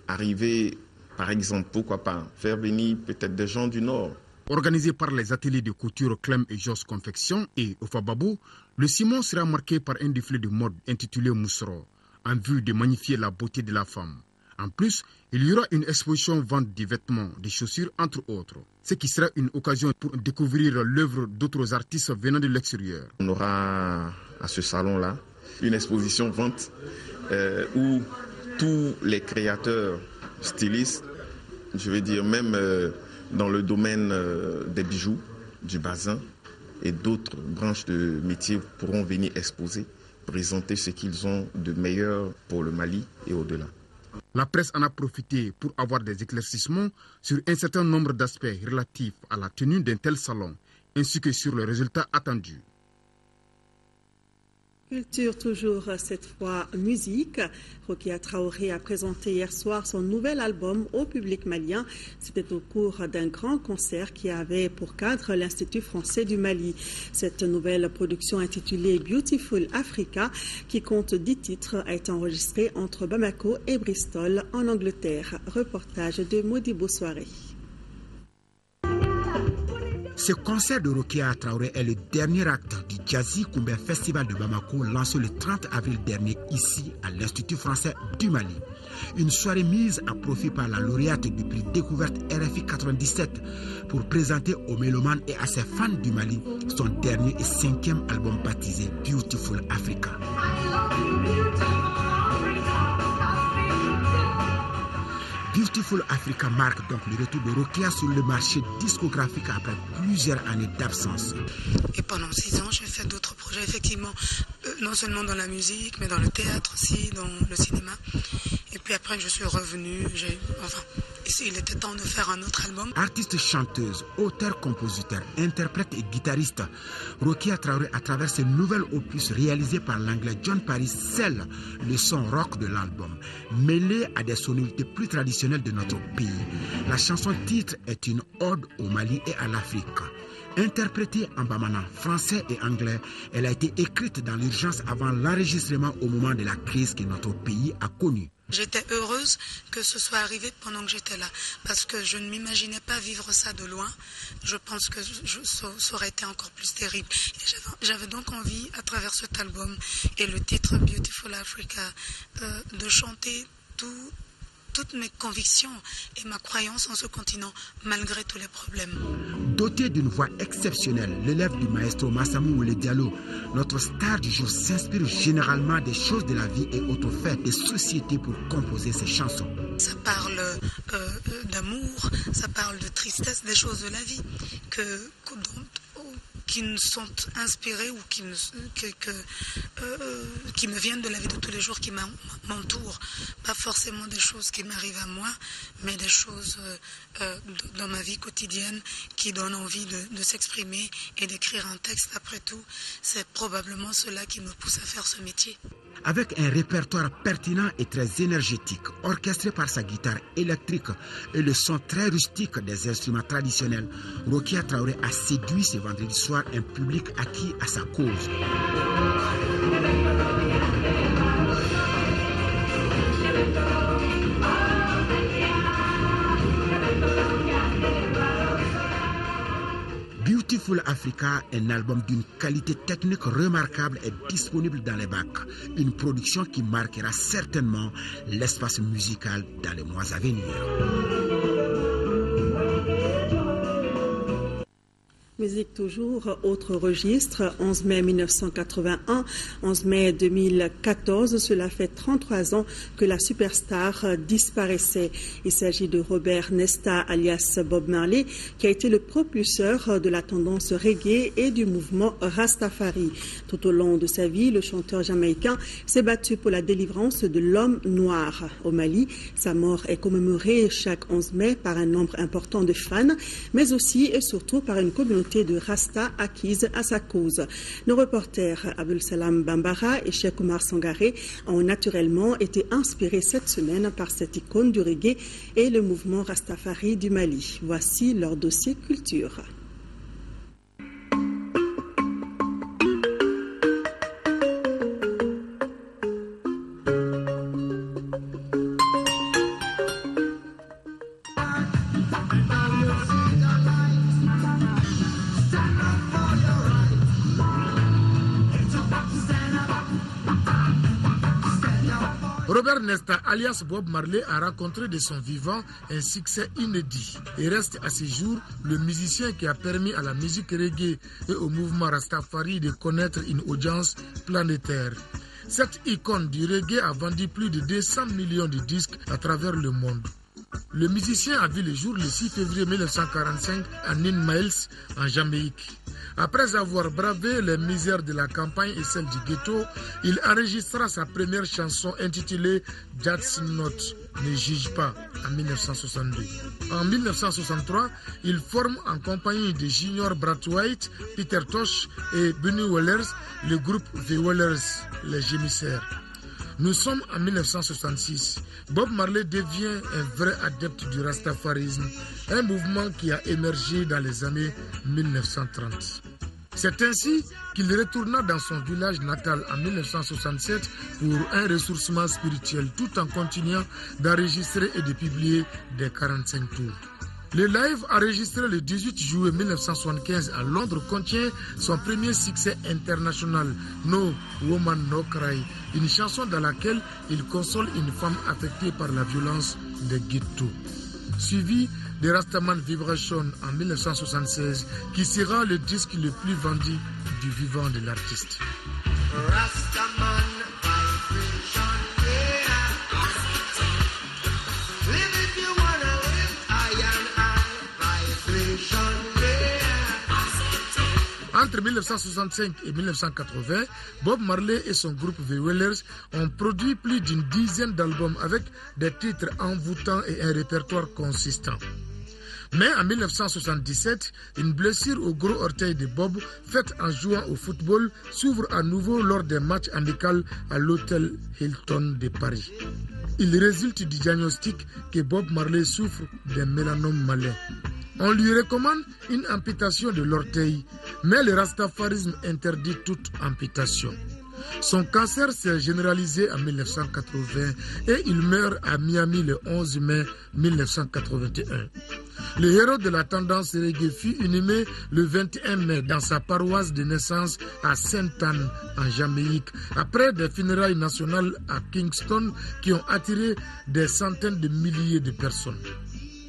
arriver, par exemple, pourquoi pas, faire venir peut-être des gens du Nord. Organisé par les ateliers de couture Clem et Jos Confection et Ofababo, le CIMAN sera marqué par un défilé de mode intitulé Moussoro, en vue de magnifier la beauté de la femme. En plus, il y aura une exposition vente des vêtements, des chaussures, entre autres. Ce qui sera une occasion pour découvrir l'œuvre d'autres artistes venant de l'extérieur. On aura à ce salon-là une exposition vente où tous les créateurs, stylistes, je veux dire même dans le domaine des bijoux, du bazin et d'autres branches de métiers pourront venir exposer, présenter ce qu'ils ont de meilleur pour le Mali et au-delà. La presse en a profité pour avoir des éclaircissements sur un certain nombre d'aspects relatifs à la tenue d'un tel salon, ainsi que sur les résultats attendus. Culture, toujours cette fois musique. Rokia Traoré a présenté hier soir son nouvel album au public malien. C'était au cours d'un grand concert qui avait pour cadre l'Institut français du Mali. Cette nouvelle production intitulée Beautiful Africa, qui compte 10 titres, a été enregistrée entre Bamako et Bristol en Angleterre. Reportage de Modibo Soiré. Ce concert de Rokia Traoré est le dernier acte du Jazzy Koumbe Festival de Bamako lancé le 30 avril dernier ici à l'Institut français du Mali. Une soirée mise à profit par la lauréate du prix découverte RFI 97 pour présenter aux mélomanes et à ses fans du Mali son dernier et 5e album baptisé Beautiful Africa. Beautiful Africa marque donc le retour de Rokia sur le marché discographique après plusieurs années d'absence. Et pendant 6 ans, j'ai fait d'autres projets, effectivement, non seulement dans la musique, mais dans le théâtre aussi, dans le cinéma. Et puis après, je suis revenue, il était temps de faire un autre album. Artiste chanteuse, auteur, compositeur, interprète et guitariste, Rokia Traoré, à travers ses nouvelles opus réalisées par l'anglais John Paris, scelle le son rock de l'album, mêlé à des sonorités plus traditionnelles de notre pays. La chanson titre est une ode au Mali et à l'Afrique. Interprétée en bamana, français et anglais, elle a été écrite dans l'urgence avant l'enregistrement au moment de la crise que notre pays a connue. J'étais heureuse que ce soit arrivé pendant que j'étais là, parce que je ne m'imaginais pas vivre ça de loin. Je pense que ça aurait été encore plus terrible. J'avais donc envie, à travers cet album et le titre Beautiful Africa, de chanter toutes mes convictions et ma croyance en ce continent, malgré tous les problèmes. Doté d'une voix exceptionnelle, l'élève du maestro Massamou Wele Diallo, notre star du jour, s'inspire généralement des choses de la vie et autres faits des sociétés pour composer ses chansons. Ça parle d'amour, ça parle de tristesse, des choses de la vie qui nous sont inspirées ou qui me viennent de la vie de tous les jours, qui m'entourent. Pas forcément des choses qui m'arrivent à moi, mais des choses dans ma vie quotidienne qui donnent envie de s'exprimer et d'écrire un texte. Après tout, c'est probablement cela qui me pousse à faire ce métier. Avec un répertoire pertinent et très énergétique, orchestré par sa guitare électrique et le son très rustique des instruments traditionnels, Rokia Traoré a séduit ce vendredi soir un public acquis à sa cause. Beautiful Africa, un album d'une qualité technique remarquable, est disponible dans les bacs. Une production qui marquera certainement l'espace musical dans les mois à venir. Musique toujours, autre registre, 11 mai 1981, 11 mai 2014, cela fait 33 ans que la superstar disparaissait. Il s'agit de Robert Nesta alias Bob Marley, qui a été le propulseur de la tendance reggae et du mouvement Rastafari. Tout au long de sa vie, le chanteur jamaïcain s'est battu pour la délivrance de l'homme noir. Au Mali, sa mort est commémorée chaque 11 mai par un nombre important de fans, mais aussi et surtout par une communauté de Rasta acquise à sa cause. Nos reporters Abdul Salam Bambara et Cheikh Oumar Sangaré ont naturellement été inspirés cette semaine par cette icône du reggae et le mouvement Rastafari du Mali. Voici leur dossier culture. Robert Nesta, alias Bob Marley, a rencontré de son vivant un succès inédit et reste à ce jour le musicien qui a permis à la musique reggae et au mouvement Rastafari de connaître une audience planétaire. Cette icône du reggae a vendu plus de 200 millions de disques à travers le monde. Le musicien a vu le jour le 6 février 1945 à 9 Miles, en Jamaïque. Après avoir bravé les misères de la campagne et celles du ghetto, il enregistra sa première chanson intitulée « That's Not » Ne juge pas en 1962. En 1963, il forme en compagnie de Junior Brathwaite, Peter Tosh et Bunny Wellers le groupe The Wellers, les gémissaires. Nous sommes en 1966. Bob Marley devient un vrai adepte du rastafarisme, un mouvement qui a émergé dans les années 1930. C'est ainsi qu'il retourna dans son village natal en 1967 pour un ressourcement spirituel tout en continuant d'enregistrer et de publier des 45 tours. Le live enregistré le 18 juillet 1975 à Londres contient son premier succès international, No Woman No Cry, une chanson dans laquelle il console une femme affectée par la violence des ghettos. Suivi de Rastaman Vibration en 1976, qui sera le disque le plus vendu du vivant de l'artiste. Rastaman. Entre 1965 et 1980, Bob Marley et son groupe The Wellers ont produit plus d'une dizaine d'albums avec des titres envoûtants et un répertoire consistant. Mais en 1977, une blessure au gros orteil de Bob, faite en jouant au football, s'ouvre à nouveau lors des matchs amicaux à l'hôtel Hilton de Paris. Il résulte du diagnostic que Bob Marley souffre d'un mélanome malin. On lui recommande une amputation de l'orteil, mais le rastafarisme interdit toute amputation. Son cancer s'est généralisé en 1980 et il meurt à Miami le 11 mai 1981. Le héros de la tendance reggae fut inhumé le 21 mai dans sa paroisse de naissance à Sainte-Anne, en Jamaïque, après des funérailles nationales à Kingston qui ont attiré des centaines de milliers de personnes.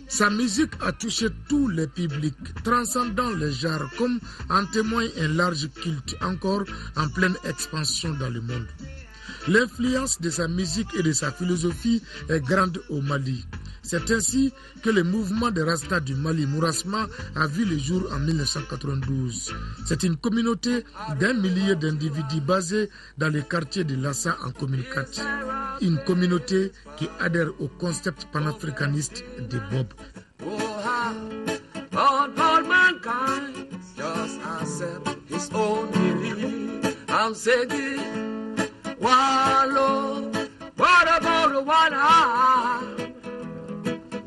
Sa musique a touché tous les publics, transcendant les genres, comme en témoigne un large culte encore en pleine expansion dans le monde. L'influence de sa musique et de sa philosophie est grande au Mali. C'est ainsi que le mouvement des Rastas du Mali, Mourasma, a vu le jour en 1992. C'est une communauté d'1 millier d'individus basée dans les quartiers de Lassa en commune 4. Une communauté qui adhère au concept panafricaniste de Bob.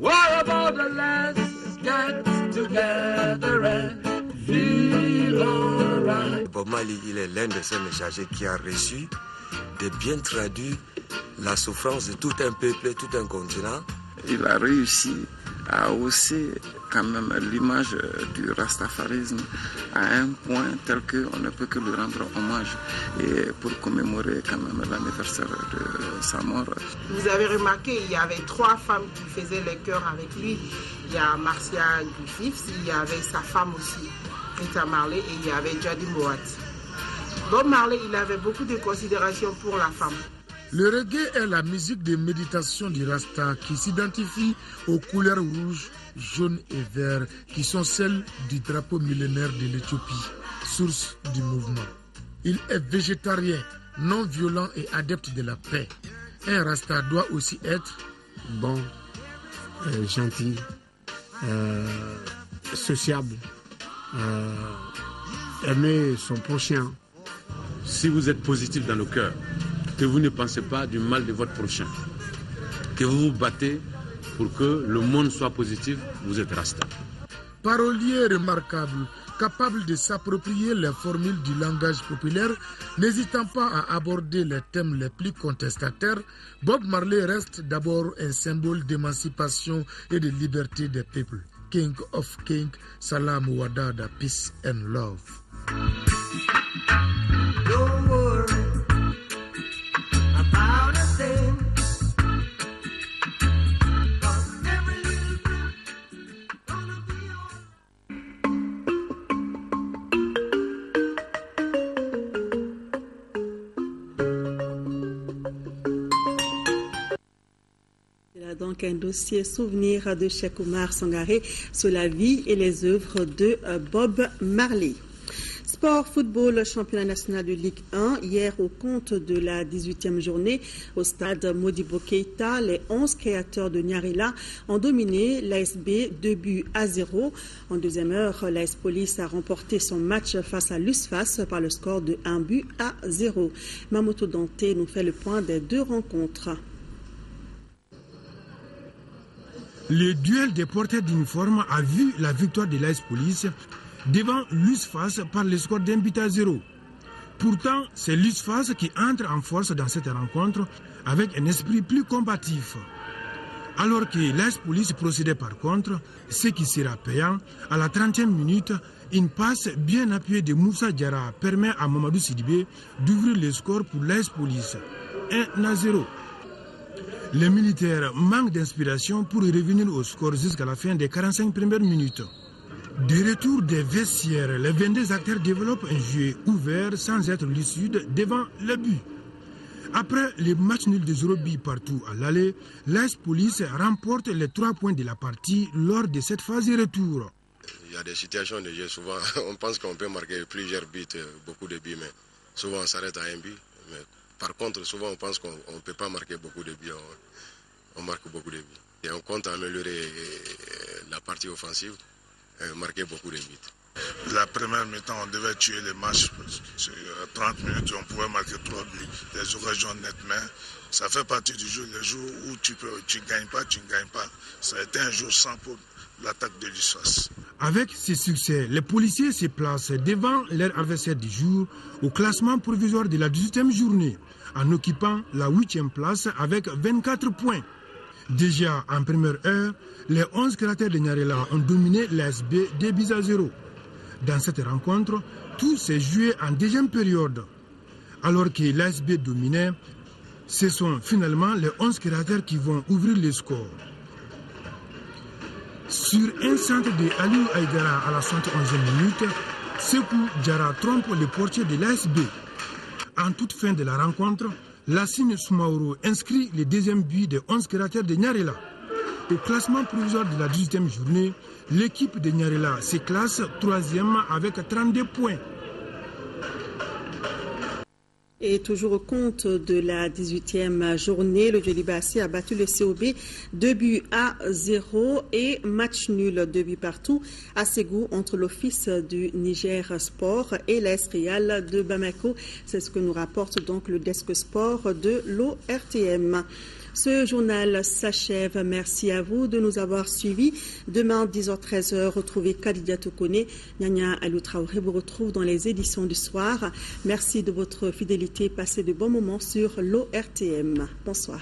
What about the let's get together and feel alright? Bob Marley, il est l'un de ces messagers qui a reçu de bien traduire la souffrance de tout un peuple, tout un continent. Il a réussi a haussé quand même l'image du rastafarisme à un point tel qu'on ne peut que lui rendre hommage et pour commémorer quand même l'anniversaire de sa mort. Vous avez remarqué, il y avait 3 femmes qui faisaient les chœurs avec lui. Il y a Marcia Griffiths, il y avait sa femme aussi, Rita Marley, et il y avait Jody Mowatt. Bob Marley, il avait beaucoup de considération pour la femme. Le reggae est la musique de méditation du Rasta qui s'identifie aux couleurs rouges, jaunes et verts qui sont celles du drapeau millénaire de l'Éthiopie, source du mouvement. Il est végétarien, non violent et adepte de la paix. Un Rasta doit aussi être bon, gentil, sociable, aimer son prochain. Si vous êtes positif dans le cœur, que vous ne pensez pas du mal de votre prochain, que vous vous battez pour que le monde soit positif, vous êtes Rasta. Parolier remarquable, capable de s'approprier les formules du langage populaire, n'hésitant pas à aborder les thèmes les plus contestataires, Bob Marley reste d'abord un symbole d'émancipation et de liberté des peuples. King of Kings, Salam Wadada, peace and love. Don't worry about a thing. Donc un dossier souvenir de Cheikh Oumar Sangaré sur la vie et les œuvres de Bob Marley. Sport, football, championnat national de Ligue 1. Hier, au compte de la 18e journée, au stade Modibo Keïta, les 11 créateurs de Nyarela ont dominé l'ASB 2-0. En deuxième heure, l'AS Police a remporté son match face à l'USFAS par le score de 1-0. Mamoto Dante nous fait le point des 2 rencontres. Le duel des porteurs d'uniforme a vu la victoire de l'AS Police devant l'USFAS par le score d'1-0. Pourtant, c'est l'USFAS qui entre en force dans cette rencontre avec un esprit plus combatif. Alors que l'AS Police procédait par contre, ce qui sera payant, à la 30e minute, une passe bien appuyée de Moussa Diarra permet à Mamadou Sidibé d'ouvrir le score pour l'AS Police, 1-0. Les militaires manquent d'inspiration pour revenir au score jusqu'à la fin des 45 premières minutes. De retour des vestiaires, les 22 acteurs développent un jeu ouvert sans être lucides devant le but. Après le match nul de 0 but partout à l'aller, l'AS Police remporte les 3 points de la partie lors de cette phase de retour. Il y a des situations de jeu, souvent on pense qu'on peut marquer plusieurs buts, beaucoup de buts, mais souvent on s'arrête à un but. Mais par contre, souvent on pense qu'on ne peut pas marquer beaucoup de buts, on marque beaucoup de buts. Et on compte améliorer la partie offensive. Marqué beaucoup de buts. La première mi-temps, on devait tuer les matchs. Sur 30 minutes, on pouvait marquer 3 buts. Les occasions nettes, mais ça fait partie du jeu. Les jours où tu ne gagnes pas, tu ne gagnes pas. Ça a été un jour sans pour l'attaque de l'USFAS. Avec ces succès, les policiers se placent devant leur adversaire du jour au classement provisoire de la 18e journée, en occupant la 8e place avec 24 points. Déjà en première heure, les 11 créateurs de Nyarela ont dominé l'ASB 2-0. Dans cette rencontre, tout s'est joué en deuxième période. Alors que l'ASB dominait, ce sont finalement les 11 créateurs qui vont ouvrir le score. Sur un centre de Aliou Aïdara à la 71e minute, Sekou Diarra trompe le portier de l'ASB. En toute fin de la rencontre, Lassine Soumaoro inscrit le deuxième but des 11 créateurs de Nyarela. Au classement provisoire de la 18e journée, l'équipe de Nyarela se classe 3e avec 32 points. Et toujours au compte de la 18e journée, le Djolibassi a battu le COB 2-0 et match nul 2 buts partout à Ségou entre l'Office du Niger Sport et l'AS Real de Bamako. C'est ce que nous rapporte donc le desk sport de l'ORTM. Ce journal s'achève. Merci à vous de nous avoir suivis. Demain, 10h-13h, retrouvez Kadidia Tokone. Nyanya Alou Traoré vous retrouve dans les éditions du soir. Merci de votre fidélité. Passez de bons moments sur l'ORTM. Bonsoir.